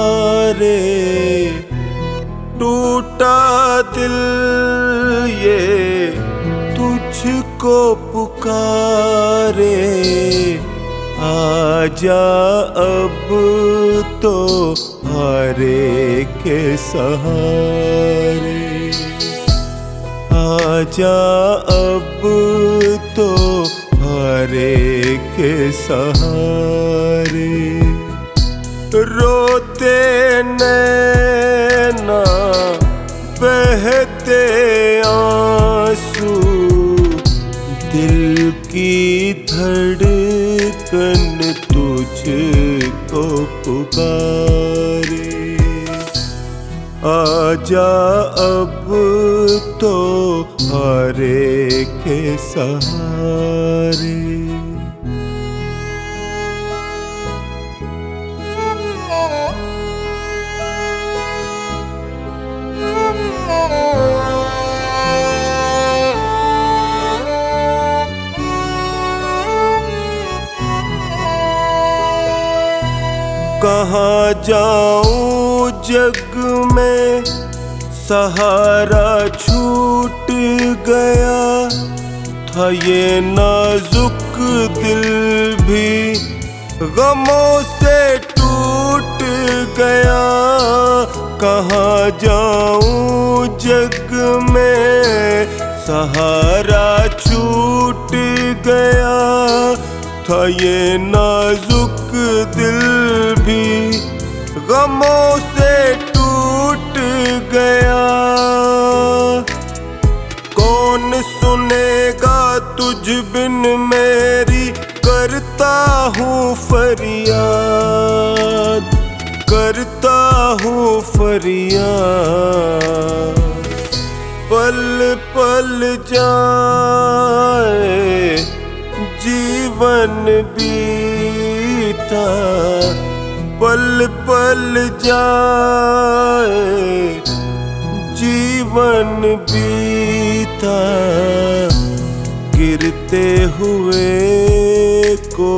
पुकारे, टूटा दिल ये तुझको पुकारे। आजा अब तो हारे के सहारे, आजा अब तो हारे के सहारे। रोते नैना बहते आंसू, दिल की धड़कन तुझको पुकारे। आजा अब तो हारे के सहारे। कहाँ जाऊं जग में सहारा छूट गया था, ये नाजुक दिल भी गमों से टूट गया। कहाँ जाऊं जग में सहारा छूट गया था, ये नाजुक दिल भी गमों से टूट गया। कौन सुनेगा तुझ बिन मेरी करता हूँ फरियाद, करता हूँ फरियाद। पल पल जाए जीवन बीता, पल पल जाए जीवन बीता। गिरते हुए को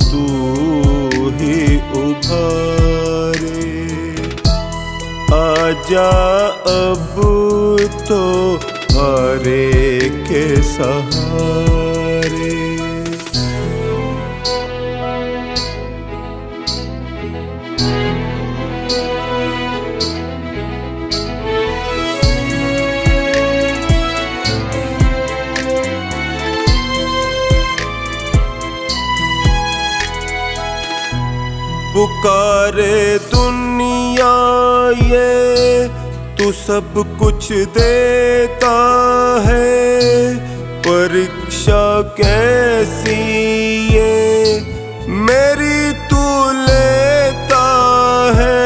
तू ही उभारे। आजा अब तो हारे के सहारे। पुकारे दुनिया ये तू सब कुछ देता है, परीक्षा कैसी ये मेरी तू लेता है।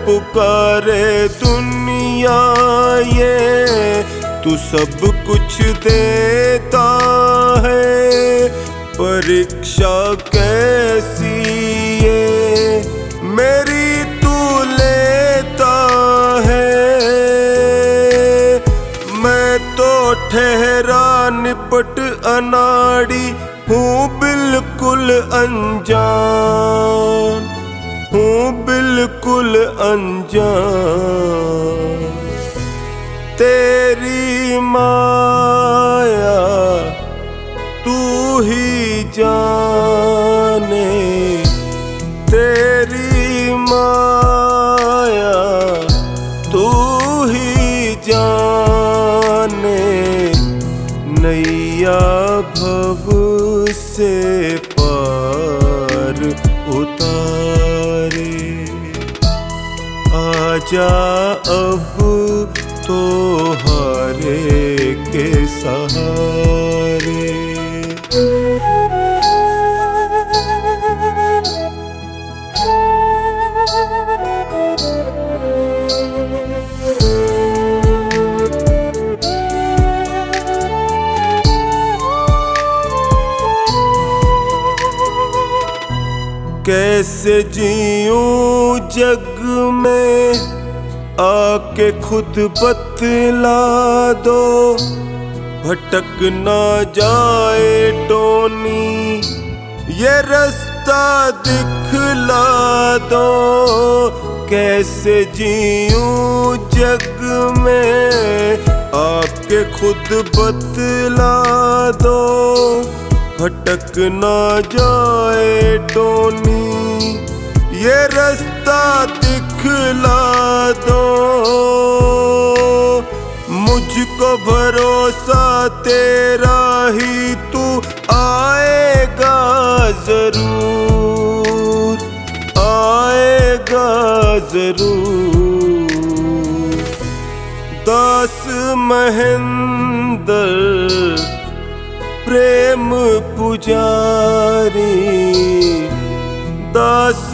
पुकारे दुनिया ये तू सब कुछ देता है, परीक्षा कैसी ये मेरी तू लेता है। मैं तो ठहरा निपट अनाड़ी हूँ बिल्कुल अनजान, हूँ बिल्कुल अनजान। तेरी माया तू ही जाने, तेरी माया तू ही जाने। नैया भव से पार उतारे। आजा अब तो हारे के सहारे। कैसे जीऊं जग में आके खुद बतला दो, भटक ना जाए टोनी ये रास्ता रास्ता दिखला दो, कैसे जीऊं जग में आपके खुद बतला दो। भटक ना जाए टोनी ये रास्ता दिखला दो, मुझको भरोसा तेरा ही तू आएगा जरूर, आएगा जरूर। दास महेंद्र प्रेम पुजारी, दास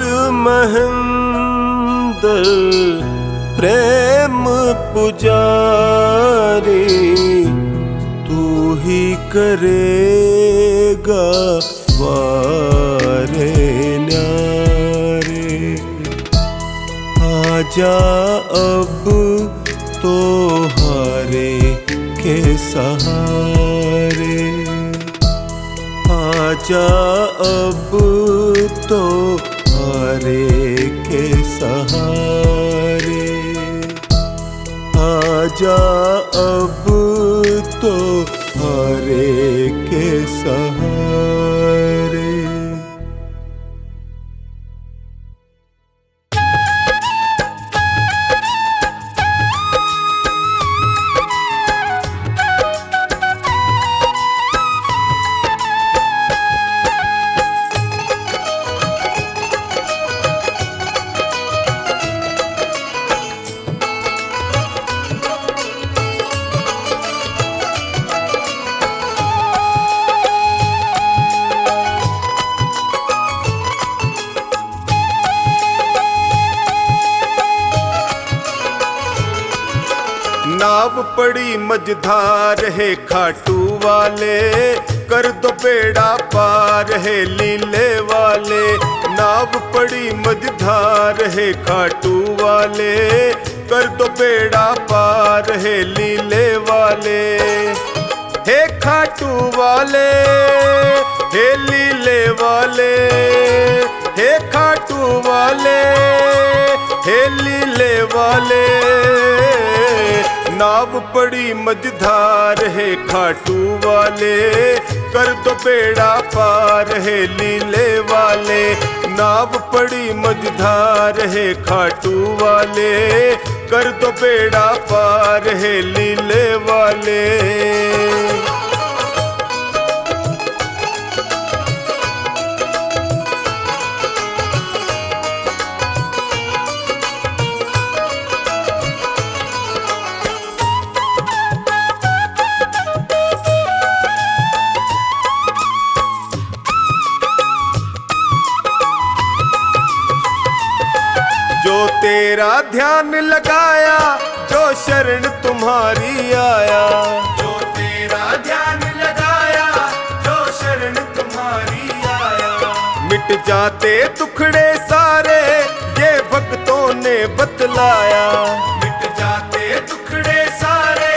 महेंद्र प्रेम पुजारी, तू ही करेगा वारे न्यारे। आजा अब तो हारे के सहारे, आजा अब तो हारे के सहारे, आजा अब तो हारे के सहारे। नाव पड़ी मझधार है खाटू वाले, कर दो बेड़ा पार है लीले वाले। नाव पड़ी मझधार है खाटू वाले, कर दो बेड़ा पार है लीले वाले। हे खाटू वाले हे लीले वाले, हे खाटू वाले हे लीले वाले। नाव पड़ी मझधार है खाटू वाले, कर दो बेड़ा पार है लीले वाले। नाव पड़ी मझधार है खाटू वाले, कर दो बेड़ा पार है लीले वाले। जो तेरा ध्यान लगाया, जो शरण तुम्हारी आया, जो तेरा ध्यान लगाया, जो शरण तुम्हारी आया। मिट जाते दुखड़े सारे ये भक्तों ने बतलाया, मिट जाते दुखड़े सारे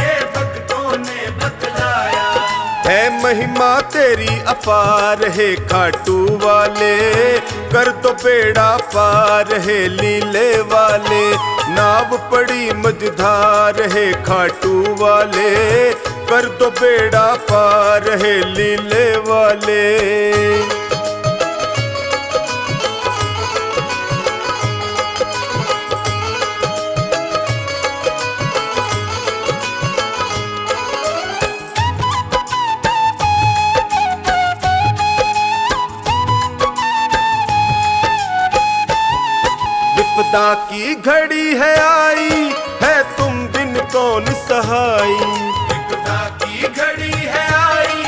ये भक्तों ने बतलाया। है महिमा तेरी अपार है खाटू वाले, कर दो बेड़ा पार है लीले वाले। नाव पड़ी मझधार है खाटू वाले, कर दो बेड़ा पार है लीले वाले। विपदा की घड़ी है आई, है तुम बिन कौन सहाई। विपदा की घड़ी है आई,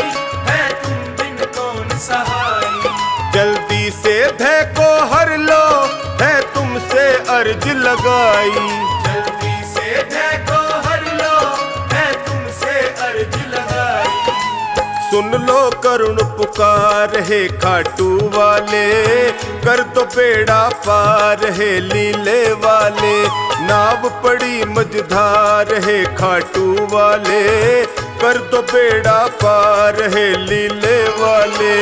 है तुम बिन कौन सहाई। जल्दी से भय को हर लो, है तुमसे अर्ज लगाई। जल्दी से भय को हर लो, है तुमसे अर्ज लगाई। सुन लो करुण पुकार है खाटू वाले, कर दो बेड़ा पार है लीले वाले। नाव पड़ी मझधार है खाटू वाले, कर दो बेड़ा पार है लीले वाले।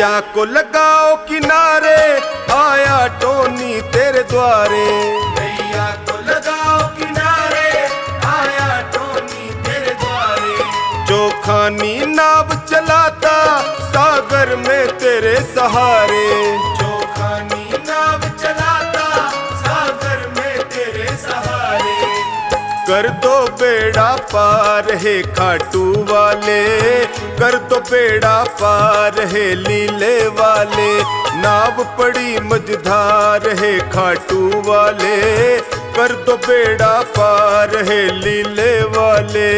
नैया को लगाओ किनारे, आया टोनी तेरे द्वारे। नैया को लगाओ किनारे, आया टोनी तेरे द्वारे। जो खानी नाव चलाता सागर में तेरे सहारे। जो खानी नाव चलाता सागर में तेरे सहारे। कर दो बेड़ा पार है खाटू वाले, कर दो बेड़ा पार है लीले वाले। नाव पड़ी मझधार है खाटू वाले, कर दो बेड़ा पार है लीले वाले।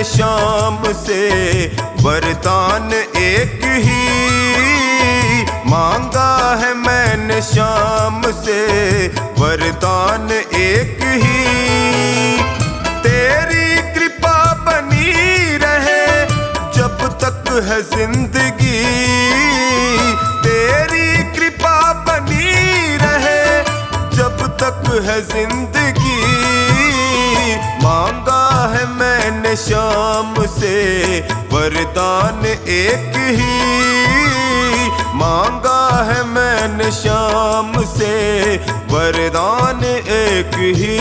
श्याम से वरदान एक ही मांगा है मैंने श्याम से वरदान एक ही। तेरी कृपा बनी रहे जब तक है जिंदगी, तेरी कृपा बनी रहे जब तक है जिंदगी। मांगा है मैंने श्याम से वरदान एक ही, मांगा है मैंने श्याम से वरदान एक ही।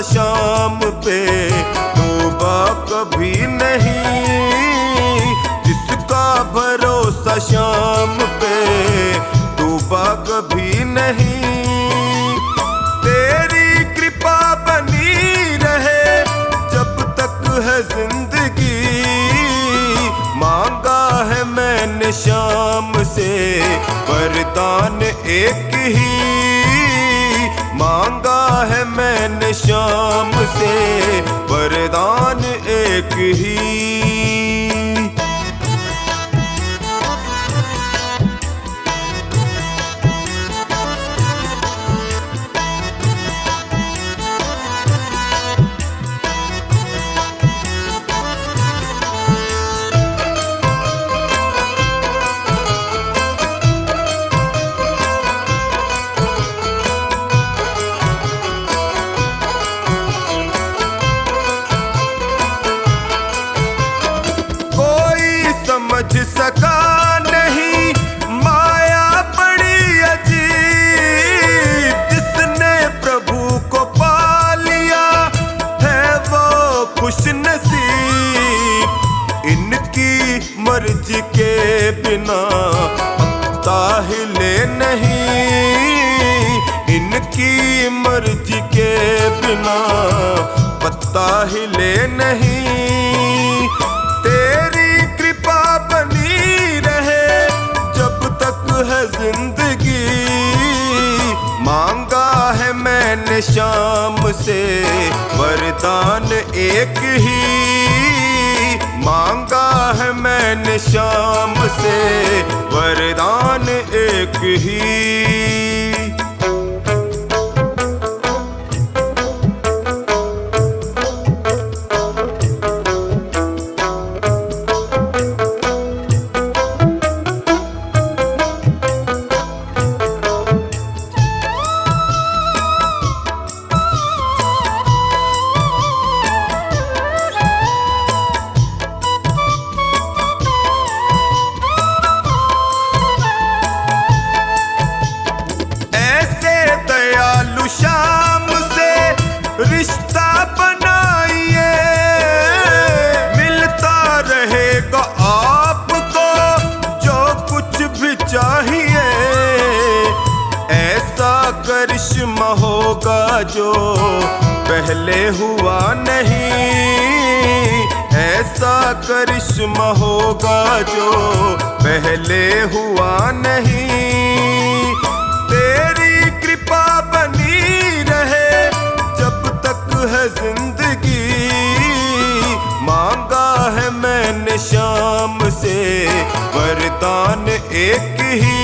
श्याम पे तौबा कभी नहीं, जिसका भरोसा श्याम पे तौबा कभी नहीं। तेरी कृपा बनी रहे जब तक है जिंदगी। मांगा है मैंने श्याम से वरदान एक ही, मांगा है मैंने श्याम से वरदान एक ही। समझ सका नहीं माया बड़ी अजीब, जिसने प्रभु को पा लिया है वो खुश नसीब। इनकी मर्जी के बिना पत्ता हिले नहीं, इनकी मर्जी के बिना पत्ता हिले नहीं। तेरी कृपा बनी रहे जब तक है जिंदगी। मांगा है मैंने श्याम से वरदान एक ही, मांगा है मैंने श्याम से वरदान एक ही। श्याम से रिश्ता बनाइए, मिलता रहेगा आपको जो कुछ भी चाहिए। ऐसा करिश्मा होगा जो पहले हुआ नहीं, ऐसा करिश्मा होगा जो पहले हुआ नहीं। तेरी कृपा बनी रहे जब तक है जिंदगी। मांगा है मैंने श्याम से वरदान एक ही,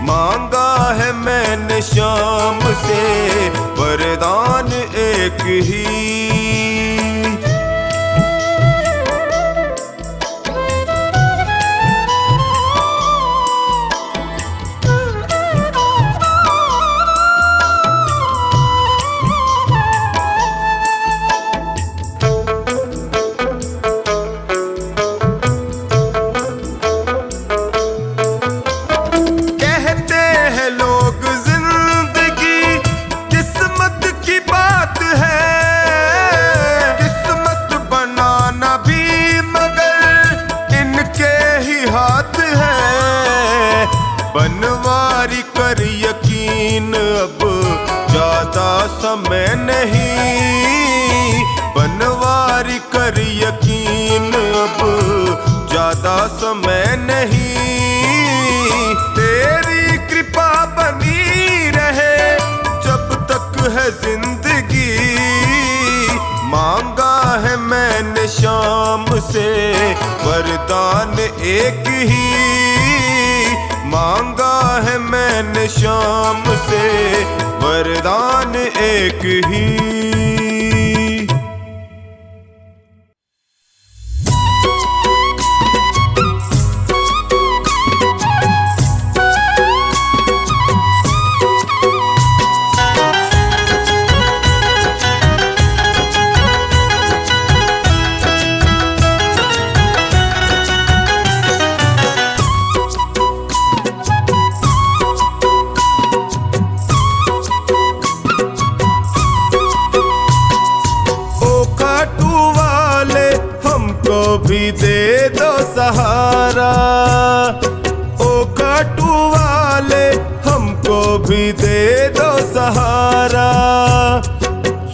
मांगा है मैंने श्याम से वरदान एक ही। समय नहीं, तेरी कृपा बनी रहे जब तक है जिंदगी। मांगा है मैंने शाम से वरदान एक ही, मांगा है मैंने शाम से वरदान एक ही। भी दे दो सहारा, ओ काटू वाले हमको भी दे दो सहारा।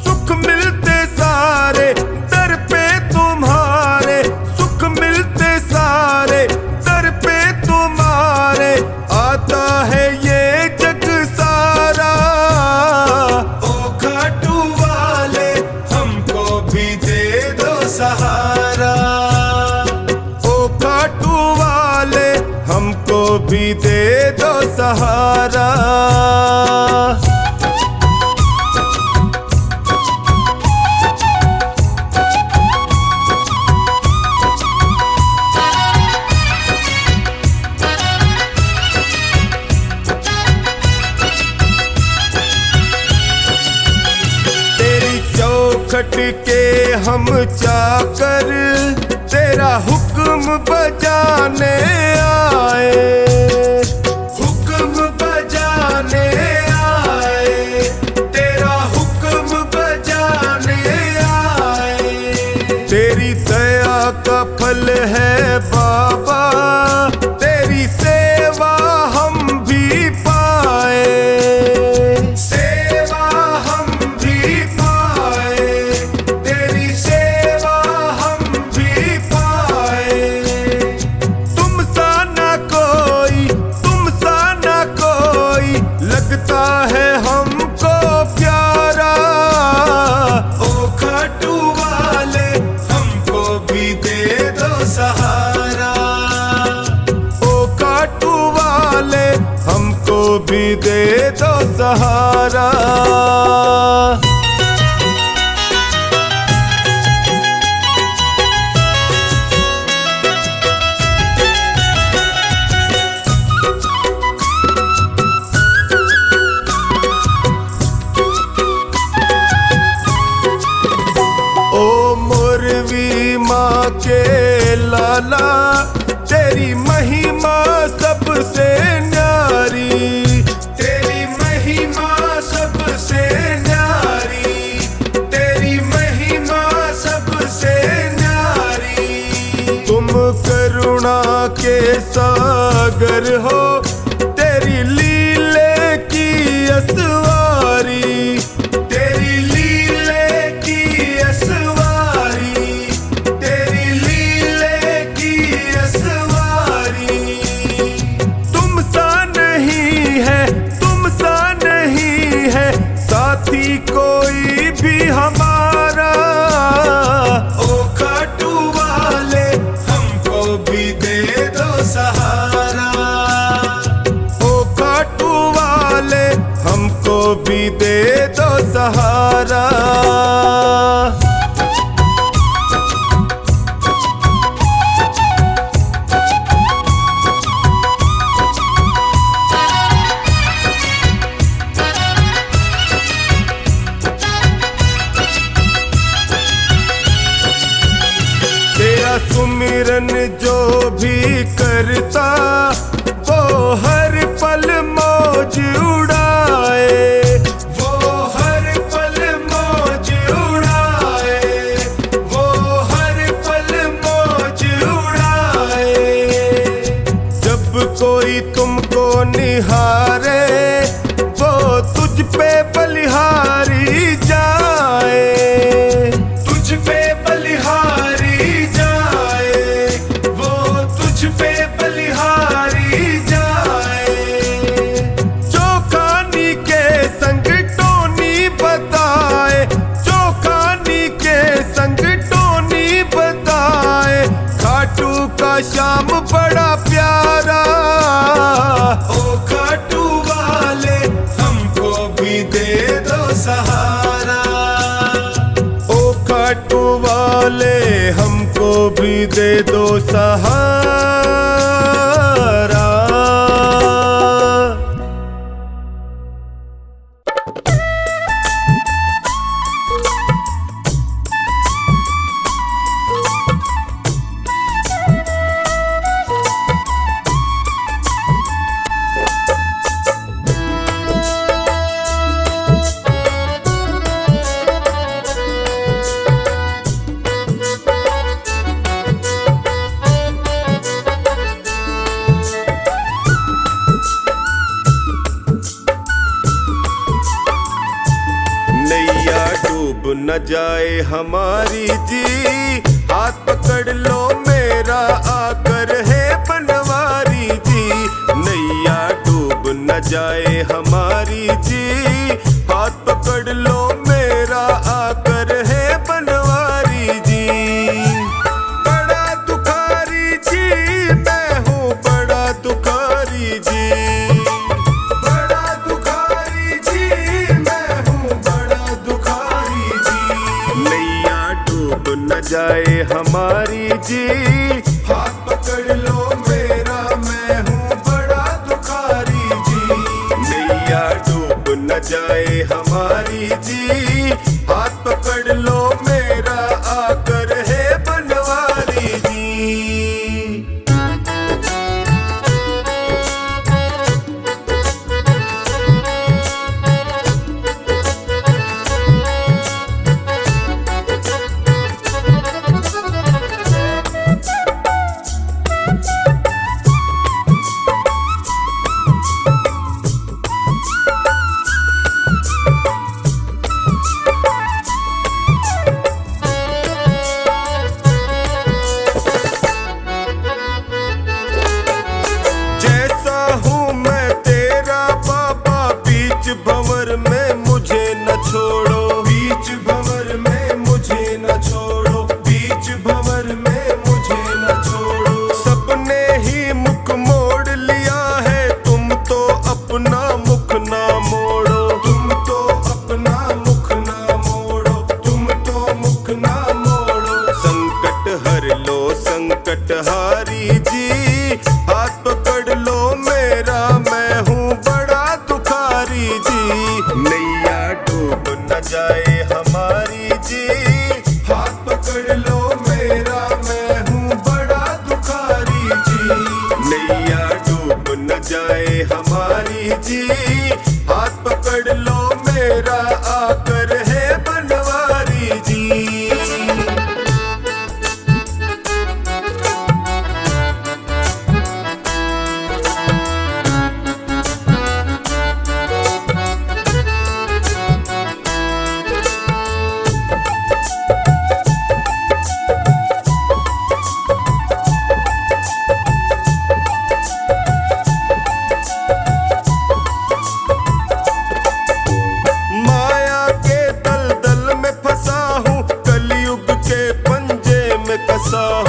सुख मिलते सारे दर पे तुम्हारे, सुख मिलते सारे दर पे तुम्हारे, आता है ये जग सारा। ओ काटू वाले हमको भी दे दो सहारा, हमको भी दे दो सहारा। तेरी चौखट के हम चाकर, तेरा हुक्म बजाने आए, हुक्म बजाने आए, तेरा हुक्म बजाने आए। तेरी दया का फल है बाबा, तेरी सेवा हम भी पाए, सेवा हम भी पाए, तेरी सेवा हम भी पाए। तुम सा ना कोई, तुम सा ना कोई लगता है हमको प्यारा। ओ खाटू वाले हमको भी दे दो सहारा, ओ खाटू वाले हमको भी दे दो सहारा। माँ के लाला तेरी महिमा सबसे न्यारी, तेरी महिमा सबसे न्यारी, तेरी महिमा सबसे न्यारी। तुम करुणा के सागर हो, तेरी लीले की असवारी, तेरी लीले की असवारी, तेरी लीले की असवारी। तुम सा नहीं है, तुम सा नहीं है साथी कोई भी हमारा। ओ खाटू वाले हमको भी दे दो सहारा, ओ खाटू वाले हमको भी दे दो सहारा। सुमिरन जो भी करता वो हर पल मौज उड़ाए, वो हर पल मौज उड़ाए, वो हर पल मौज उड़ाए। जब कोई तुमको निहारे वो तुझ पे बलिहारी जाए, तुझ पे बलिहारी जाए, वो तुझ ऑटो वाले हमको भी दे दो सहारा। नैया डूब न जाए हमारी जी, हाथ पकड़ लो मेरा आकर है बनवारी जी। नैया डूब न जाए हमारी जी, हाथ पकड़ लो मेरा आकर है बनवारी जी। बड़ा दुखारी जी मैं हूँ, बड़ा दुखारी जी। बड़ा दुखारी जी मैं हूँ, बड़ा दुखारी जी। नैया डूब न जाए हमारी जी, हाथ पकड़ लो मेरा मैं हूँ बड़ा दुखारी जी। नैया डूब न जाए हमारी जी, हाथ पकड़ लो मेरा आकर है बनवारी जी। भंवर में मुझे न छोड़ो, बीच भंवर में मुझे न छोड़ो, बीच भंवर में मुझे न छोड़ो। सबने ही मुख मोड़ लिया है, तुम तो अपना मुख ना मोड़ो। तुम तो अपना मुख ना मोड़ो, तुम तो मुख ना मोड़ो। संकट हर लो संकट हारी जी, हाथ पकड़ लो मेरा मैं हूँ बड़ा दुखारी जी। नैया डूब न जाए हमारी जी, हाथ पकड़ लो मेरा मैं हूँ बड़ा दुखारी जी। नैया डूब न जाए हमारी जी, हाथ पकड़ लो मेरा आकर है बनवारी जी।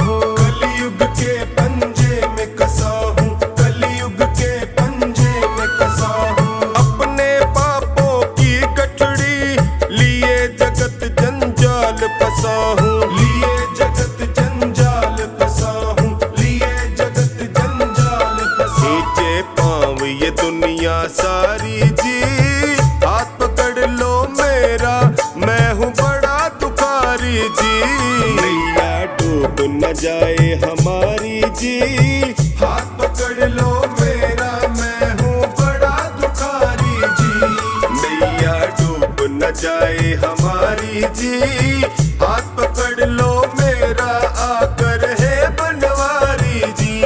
कलयुग के पंजे में कसा हूँ, कलयुग के पंजे में कसा हूँ। अपने पापों की गठड़ी लिए जगत जंजाल फंसा हूँ, लिए जगत जंजाल फंसा हूँ, लिए जगत जंजाल फंसा। नीचे पाँव ये दुनिया सारी जी, हाथ पकड़ लो मेरा मैं हूँ बड़ा दुखारी जी। नैया डूब न जाए हमारी जी, हाथ पकड़ लो मेरा मैं हूँ बड़ा दुखारी जी। नैया डूब न जाए हमारी जी, हाथ पकड़ लो मेरा आकर है बनवारी जी।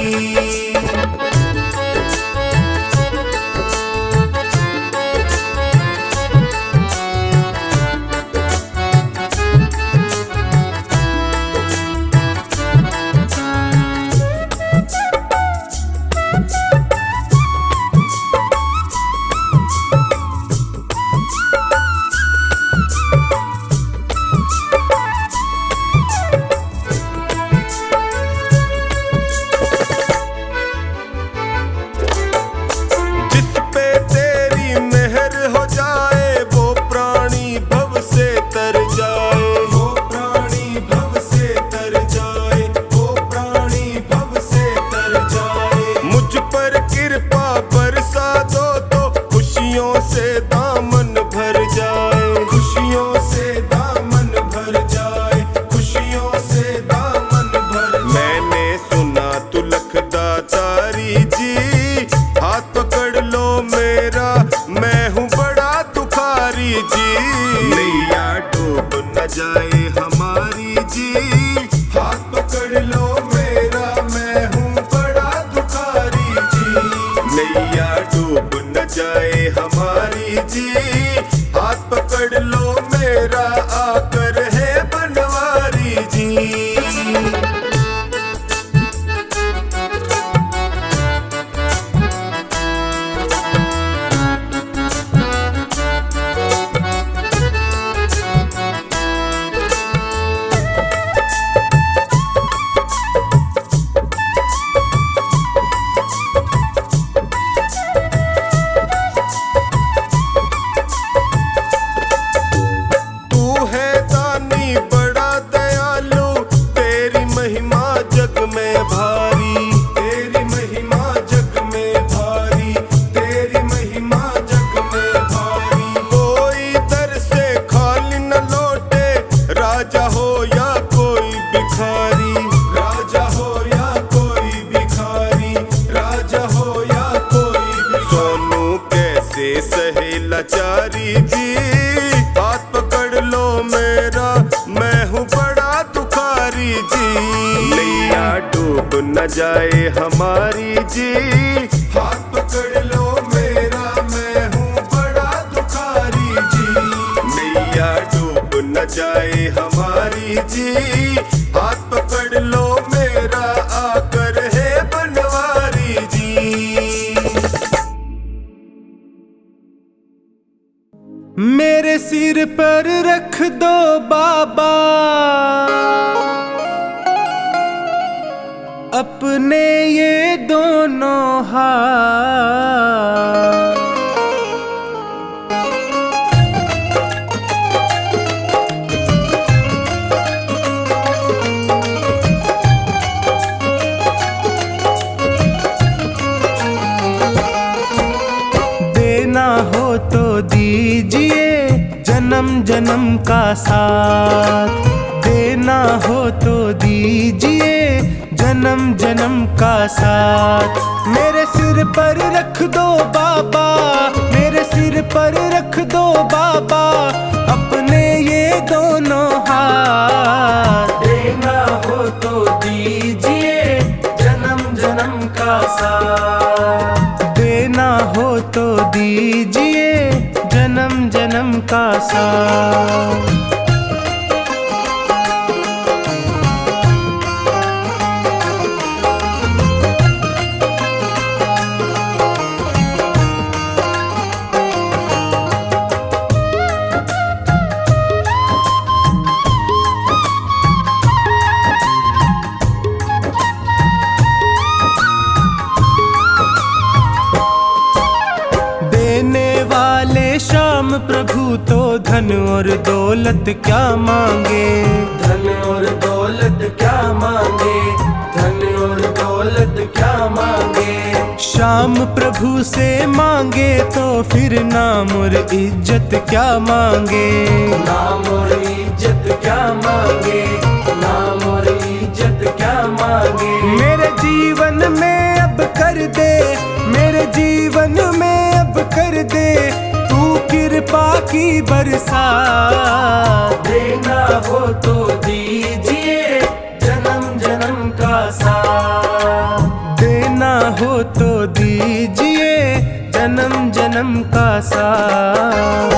हमारी जी। हाथ पकड़ लो मेरा, मैं हूँ बड़ा दुखारी जी। नैया डूब न जाए हमारी जी। हाथ पकड़ लो मेरा, आकर है बनवारी जी। सहे लाचारी जी। हाथ पकड़ लो मेरा, मैं हूँ बड़ा दुखारी जी। नैया डूब न जाए हमारी जी। हाथ पकड़ लो मेरा, मैं हूँ बड़ा दुखारी जी। नैया डूब न जाए हमारी जी। हाथ पकड़ लो मेरा, आकर है बनवारी जी। मेरे सिर पर रख दो बाबा अपने ये दोनों हाथ। देना हो तो दीजिए जन्म जन्म का साथ। देना हो तो दीजिए जन्म जन्म का साथ। मेरे सिर पर रख दो बाबा, मेरे सिर पर रख दो बाबा अपने ये दोनों हाथ। देना हो तो दीजिए जन्म जन्म का साथ। देना हो तो दीजिए जन्म जन्म का साथ। श्याम प्रभु तो धन और दौलत क्या मांगे। धन और दौलत क्या मांगे, धन और दौलत क्या मांगे। श्याम प्रभु से मांगे तो फिर नाम और इज्जत क्या मांगे। नाम और इज्जत क्या मांगे, नाम और इज्जत क्या मांगे। मेरे जीवन में अब कर दे, मेरे जीवन में अब कर दे कृपा की बरसात। देना हो तो दीजिए जन्म जन्म का साथ। देना हो तो दीजिए जन्म जन्म का साथ।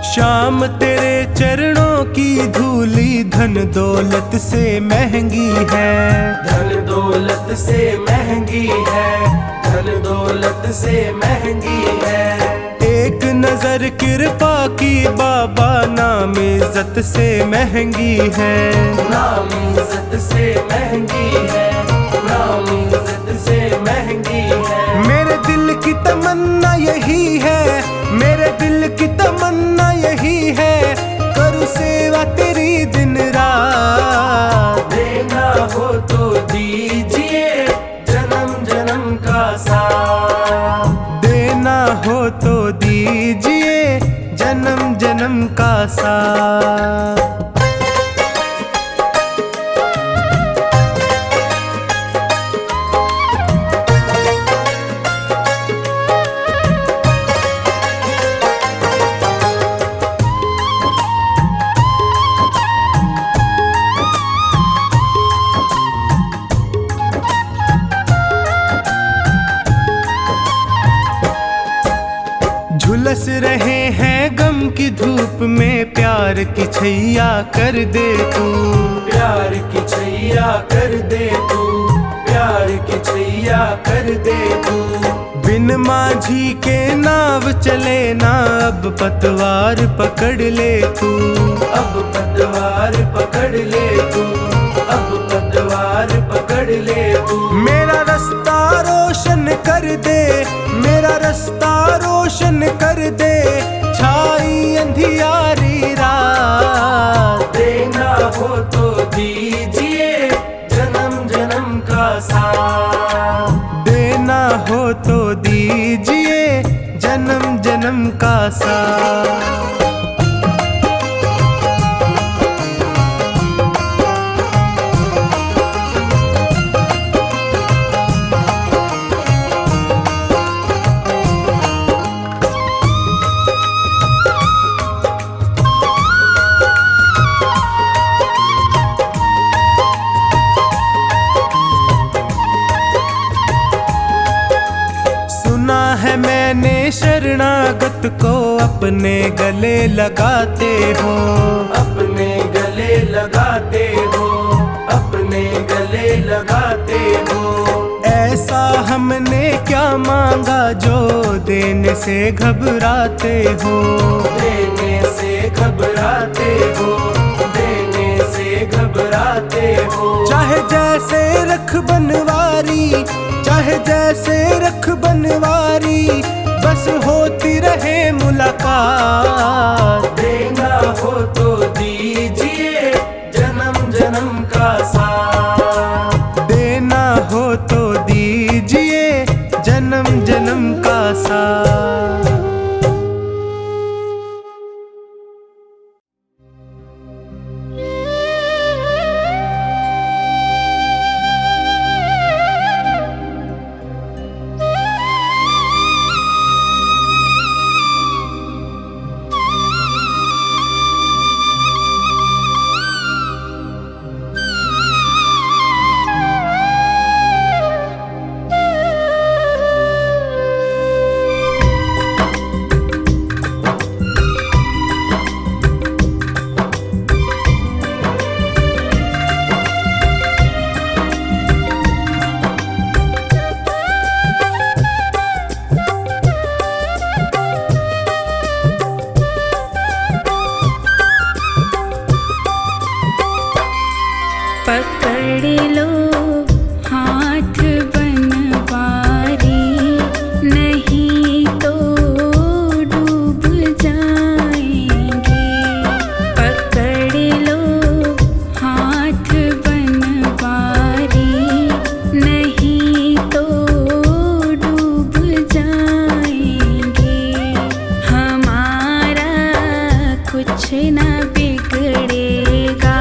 श्याम तेरे चरणों की धूली धन दौलत से महंगी है। धन दौलत से महंगी है, धन दौलत से महंगी है। एक नजर कृपा की बाबा नाम इज्जत से महंगी है। नाम इज्जत से महंगी है, नाम इज्जत से महंगी है। मेरे दिल की तमन्ना यही है, मेरे दिल की तमन्ना यही है करूँ सेवा तेरी दिन रात। देना हो तो दीजिए जन्म साथ। देना हो तो दीजिए जन्म जन्म का साथ। झुलस रहे हैं गम की धूप में, प्यार की छैया कर दे तू। प्यार की छैया कर दे तू, प्यार की छैया कर दे तू। बिन माझी के नाव चले ना, अब पतवार पकड़ ले तू। अब पतवार पकड़ ले तू, अब पतवार पकड़ ले तू। मेरा रास्ता रोशन कर दे, मेरा रास्ता रोशन कर दे, छाई अंधियारी रात। देना हो तो दीजिए जन्म जन्म का साथ। देना हो तो दीजिए जन्म जन्म का साथ। सुना है मैंने शरणागत को अपने गले लगाते हो। अपने गले लगाते हो, अपने गले लगाते हो। ऐसा हमने क्या मांगा जो देने से घबराते हो। देने से घबराते हो, देने से घबराते हो। चाहे जैसे रख बनवारी, चाहे जैसे रख बनवारी, बस होती रहे मुलाकात। देना हो तो दीजिए जन्म जन्म का साथ। देना हो तो दीजिए जन्म जन्म का साथ। पकड़ लो हाथ बनवारी, नहीं तो डूब जाएंगे। पकड़ लो हाथ बनवारी, नहीं तो डूब जाएंगे। हमारा कुछ ना बिगड़ेगा,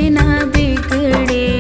ना बिगड़ेगा।